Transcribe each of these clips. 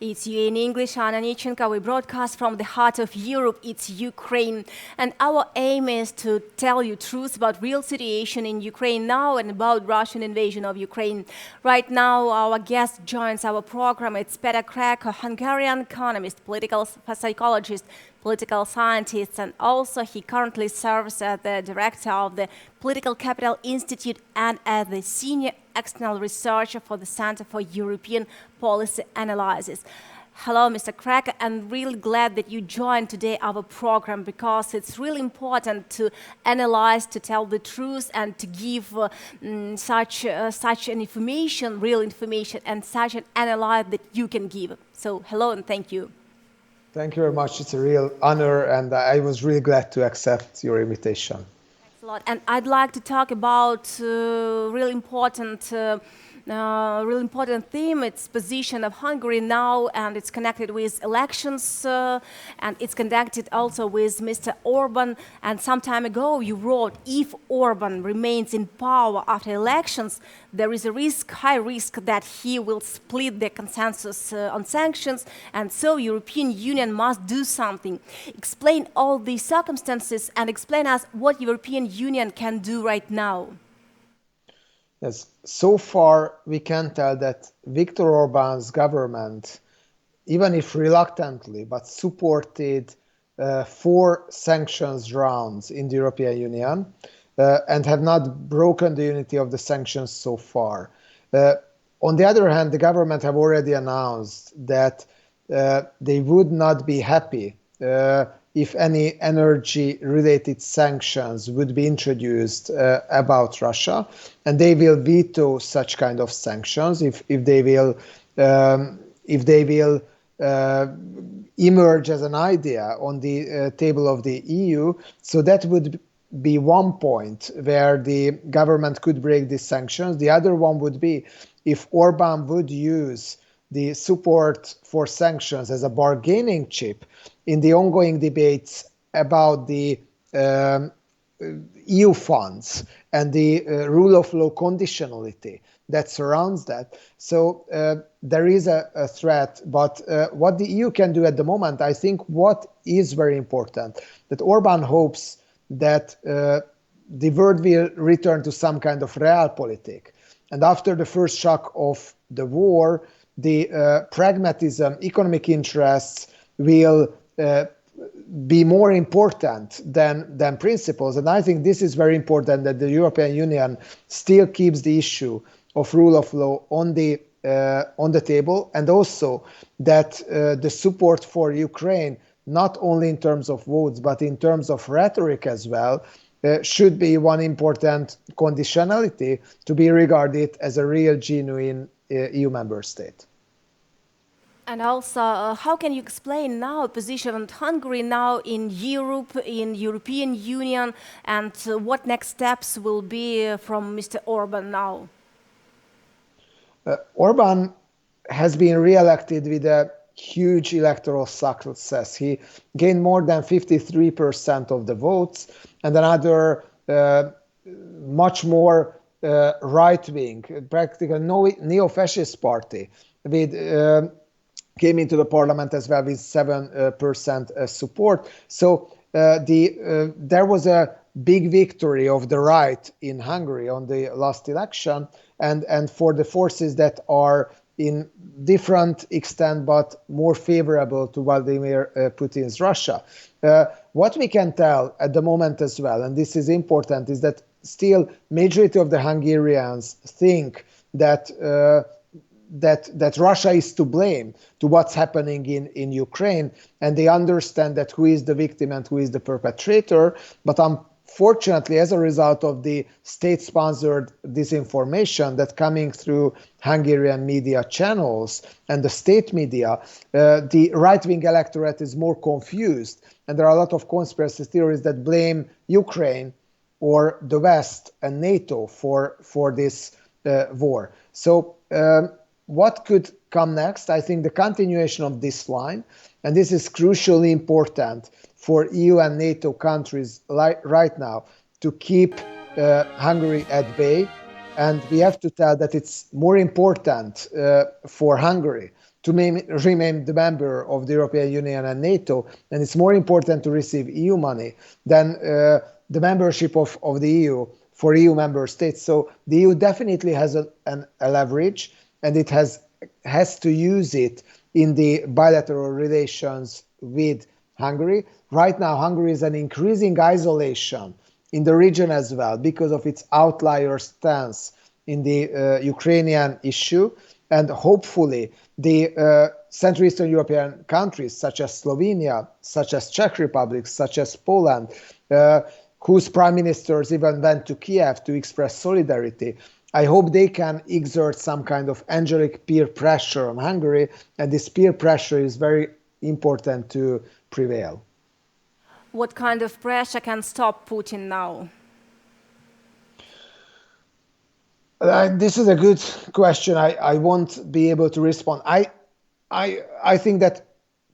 It's you in English, Anna Nichenko. We broadcast from the heart of Europe. It's Ukraine. And our aim is to tell you truth about real situation in Ukraine now and about Russian invasion of Ukraine. Right now, our guest joins our program. It's Kreko, Hungarian economist, political psychologist, political scientist, and also he currently serves as the director of the Political Capital Institute and as the senior external researcher for the Center for European Policy Analysis. Hello, Mr. Kreko. I'm really glad that you joined today our program because it's really important to analyze, to tell the truth, and to give such an information, real information, and such an analysis that you can give. So, hello and thank you. Thank you very much. It's a real honor, and I was really glad to accept your invitation. Thanks a lot. And I'd like to talk about really important theme. It's position of Hungary now, and it's connected with elections, and it's connected also with Mr. Orban. And some time ago, you wrote, if Orban remains in power after elections, there is a high risk that he will split the consensus on sanctions, and so European Union must do something. Explain all these circumstances and explain us what European Union can do right now. Yes, so far we can tell that Viktor Orban's government, even if reluctantly, but supported 4 sanctions rounds in the European Union and have not broken the unity of the sanctions so far. On the other hand, the government have already announced that they would not be happy if any energy-related sanctions would be introduced about Russia, and they will veto such kind of sanctions if they will emerge as an idea on the table of the EU. So that would be one point where the government could break these sanctions. The other one would be if Orban would use the support for sanctions as a bargaining chip in the ongoing debates about the EU funds and the rule of law conditionality that surrounds that. So there is a threat, but what the EU can do at the moment, I think what is very important, that Orban hopes that the world will return to some kind of realpolitik. And after the first shock of the war, the pragmatism, economic interests will be more important than principles. And I think this is very important, that the European Union still keeps the issue of rule of law on the table, and also that the support for Ukraine, not only in terms of votes, but in terms of rhetoric as well, should be one important conditionality to be regarded as a real, genuine EU member state. And also, how can you explain now position of Hungary now in Europe, in European Union, and what next steps will be from Mr. Orban now? Orban has been re-elected with a huge electoral success. He gained more than 53% of the votes, and another much more right-wing, practically neo-fascist party with came into the parliament as well with 7% support. So there was a big victory of the right in Hungary on the last election, and for the forces that are in different extent but more favorable to Vladimir Putin's Russia. What we can tell at the moment as well, and this is important, is that still majority of the Hungarians think that that Russia is to blame to what's happening in Ukraine, and they understand that who is the victim and who is the perpetrator. But unfortunately, as a result of the state-sponsored disinformation that coming through Hungarian media channels and the state media, the right-wing electorate is more confused, and there are a lot of conspiracy theories that blame Ukraine or the West and NATO for this war. So what could come next? I think the continuation of this line, and this is crucially important for EU and NATO countries right now to keep Hungary at bay. And we have to tell that it's more important for Hungary to remain the member of the European Union and NATO, and it's more important to receive EU money than the membership of the EU for EU member states. So the EU definitely has a leverage, and it has to use it in the bilateral relations with Hungary. Right now, Hungary is an increasing isolation in the region as well because of its outlier stance in the Ukrainian issue. And hopefully the Central Eastern European countries, such as Slovenia, such as Czech Republic, such as Poland, whose prime ministers even went to Kiev to express solidarity, I hope they can exert some kind of angelic peer pressure on Hungary, and this peer pressure is very important to prevail. What kind of pressure can stop Putin now? This is a good question. I won't be able to respond. I think that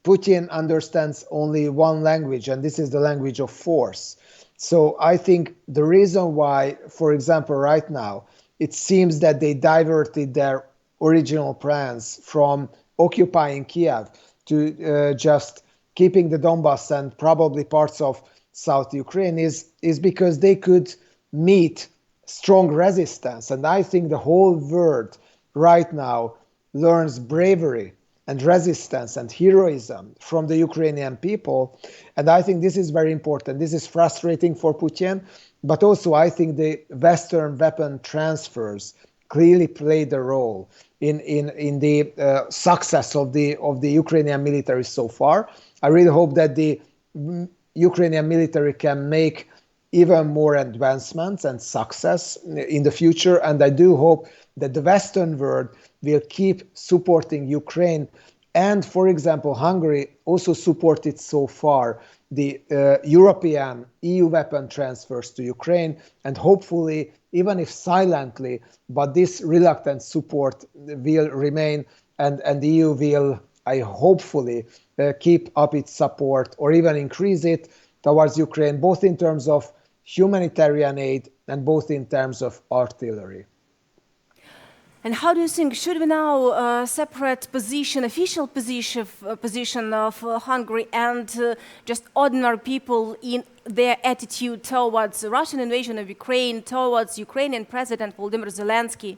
Putin understands only one language, and this is the language of force. So I think the reason why, for example, right now, it seems that they diverted their original plans from occupying Kiev to just keeping the Donbass and probably parts of South Ukraine is because they could meet strong resistance. And I think the whole world right now learns bravery and resistance and heroism from the Ukrainian people. And I think this is very important. This is frustrating for Putin, but also I think the Western weapon transfers clearly played a role in the success of the Ukrainian military so far. I really hope that the Ukrainian military can make even more advancements and success in the future. And I do hope that the Western world will keep supporting Ukraine. And, for example, Hungary also supported so far the European EU weapon transfers to Ukraine. And hopefully, even if silently, but this reluctant support will remain, and the EU will, I hopefully, keep up its support or even increase it towards Ukraine, both in terms of humanitarian aid and both in terms of artillery. And how do you think, should we now separate official position of Hungary and just ordinary people in their attitude towards the Russian invasion of Ukraine, towards Ukrainian President Volodymyr Zelensky?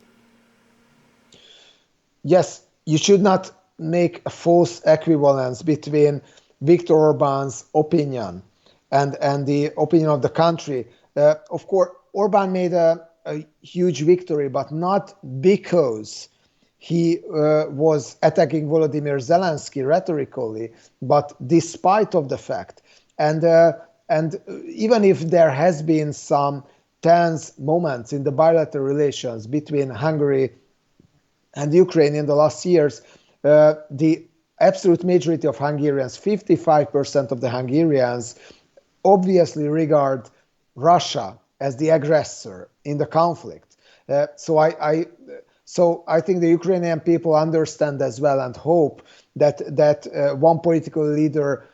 Yes, you should not make a false equivalence between Viktor Orban's opinion and the opinion of the country. Of course, Orban made a huge victory, but not because he was attacking Volodymyr Zelensky rhetorically, but despite of the fact. And even if there has been some tense moments in the bilateral relations between Hungary and Ukraine in the last years, the absolute majority of Hungarians, 55% of the Hungarians, obviously regard Russia as the aggressor in the conflict. So I think the Ukrainian people understand as well and hope that one political leader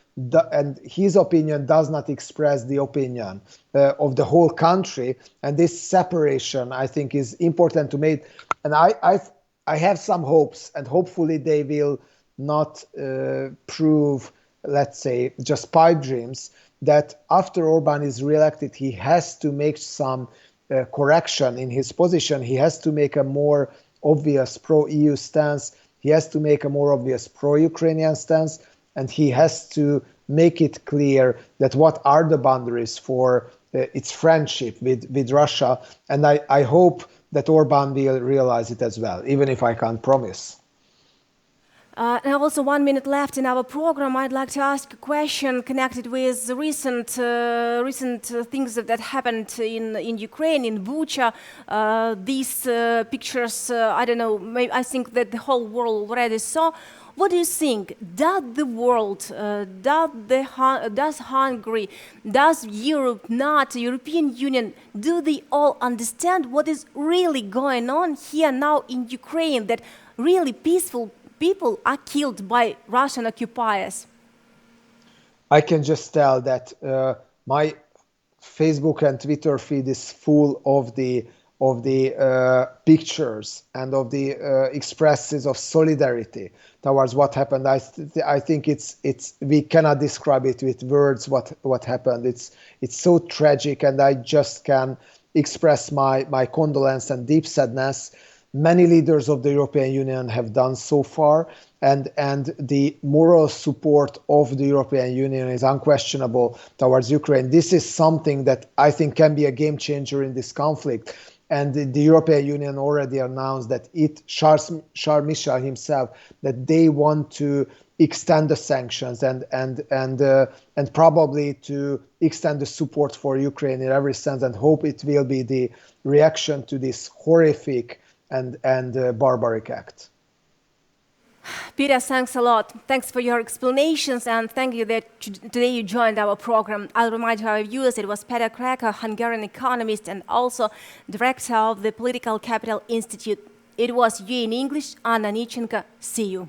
and his opinion does not express the opinion of the whole country. And this separation, I think, is important to make. And I have some hopes, and hopefully they will not prove, let's say, just pipe dreams, that after Orban is re-elected, he has to make some correction in his position. He has to make a more obvious pro-EU stance. He has to make a more obvious pro-Ukrainian stance. And he has to make it clear that what are the boundaries for its friendship with Russia. And I hope that Orban will realize it as well, even if I can't promise. And also 1 minute left in our program. I'd like to ask a question connected with the recent things that happened in Ukraine, in Bucha. These pictures, I don't know, I think that the whole world already saw. What do you think? Does the world, does Hungary, does Europe, NATO, European Union, do they all understand what is really going on here now in Ukraine, that really peaceful people are killed by Russian occupiers? I can just tell that my Facebook and Twitter feed is full of the pictures and of the expresses of solidarity towards what happened. I think it's we cannot describe it with words what happened. It's so tragic, and I just can express my condolence and deep sadness. Many leaders of the European Union have done so far, and the moral support of the European Union is unquestionable towards Ukraine. This is something that I think can be a game changer in this conflict. And the European Union already announced that Charles Michel himself, that they want to extend the sanctions and probably to extend the support for Ukraine in every sense, and hope it will be the reaction to this horrific and barbaric act. Peter, thanks a lot. Thanks for your explanations, and thank you that today you joined our program. I'll remind our viewers it was Peter Kreko, Hungarian economist and also director of the Political Capital Institute. It was You in English, Anna Nichenko. See you.